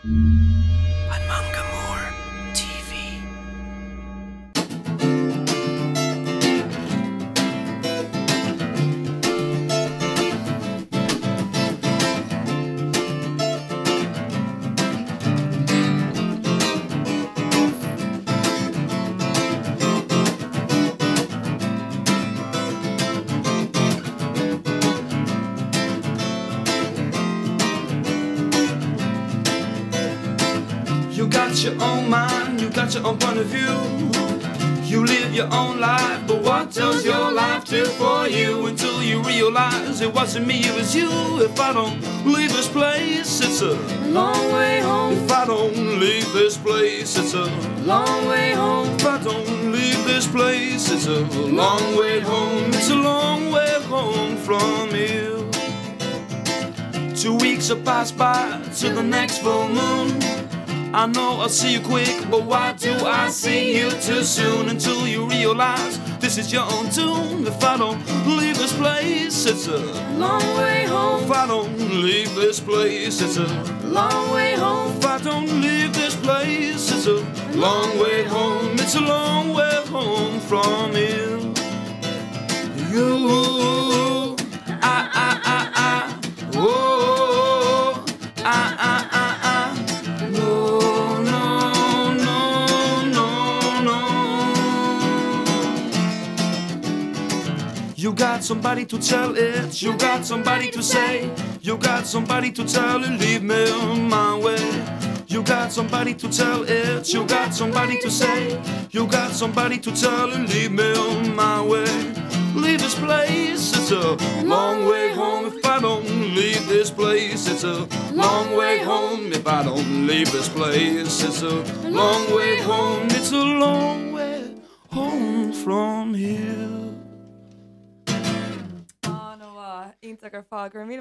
on Mangamore TV. You got your own mind, you got your own point of view. You live your own life, but what does your life do for you? Until you realize it wasn't me, it was you. If I don't leave this place, it's a Long way home, If I don't leave this place, it's a long way home. If I don't leave this place, it's a long way home. It's a long way home from you. 2 weeks will pass by to the next full moon. I know I'll see you quick, but why do I see you too soon? Until you realize this is your own doom. If I don't leave this place, it's a Long way home, If I don't leave this place, it's a long way home. If I don't leave this place, it's a long way home. It's a long way home from you. You, oh, no, no, no, no, no. You got somebody to tell it, you got somebody to say, you got somebody to tell it, leave me on my way. You got somebody to tell it, you got somebody to say, you got somebody to tell it, leave me on my way. Leave this place, it's a long way home. If I don't leave this place, it's a long way home. If I don't leave this place, it's a long way home. It's a long way home from here. Ítach ar fág, mí